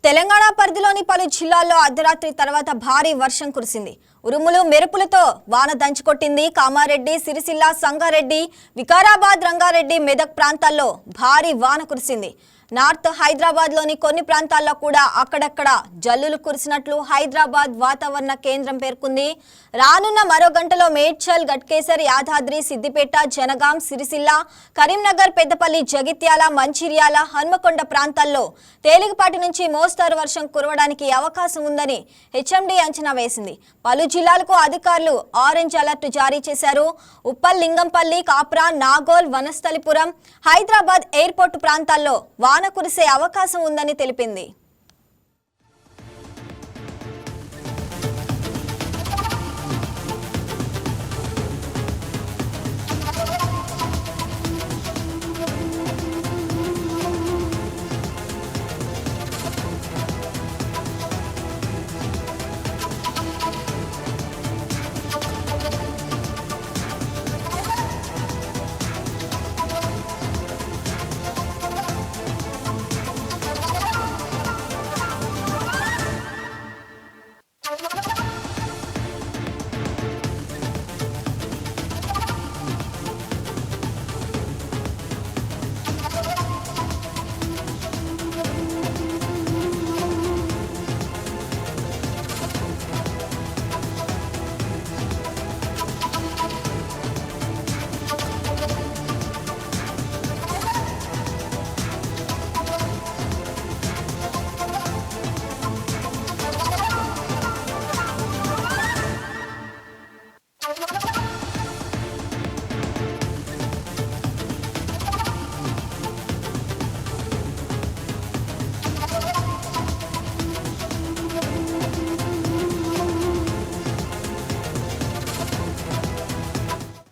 తెలంగాణ పరిధిలోని పలు జిల్లాల్లో అర్ధరాత్రి తర్వాత భారీ వర్షం కురిసింది. ఉరుములు మెరుపులతో వాన దంచుకొట్టింది. కామారెడ్డి, సిరిసిల్ల, సంగారెడ్డి, వికారాబాద్, రంగారెడ్డి, మెదక్ ప్రాంతాల్లో భారీ వాన కురిసింది. నార్త్ హైదరాబాద్లోని కొన్ని ప్రాంతాల్లో కూడా అక్కడక్కడ జల్లులు కురిసినట్లు హైదరాబాద్ వాతావరణ కేంద్రం పేర్కొంది. రానున్న మరో గంటలో మేడ్చల్, గట్కేసర్, యాదాద్రి, సిద్దిపేట, జనగాం, సిరిసిల్ల, కరీంనగర్, పెద్దపల్లి, జగిత్యాల, మంచిర్యాల, హన్మకొండ ప్రాంతాల్లో తేలికపాటి నుంచి మోస్తరు వర్షం కురవడానికి అవకాశం ఉందని హెచ్ఎండీ అంచనా వేసింది. పలు జిల్లాలకు అధికారులు ఆరెంజ్ అలర్ట్ జారీ చేశారు. ఉప్పల్, లింగంపల్లి, కాప్రా, నాగోల్, వనస్థలిపురం, హైదరాబాద్ ఎయిర్పోర్టు ప్రాంతాల్లో వాన కురిసే అవకాశం ఉందని తెలిపింది.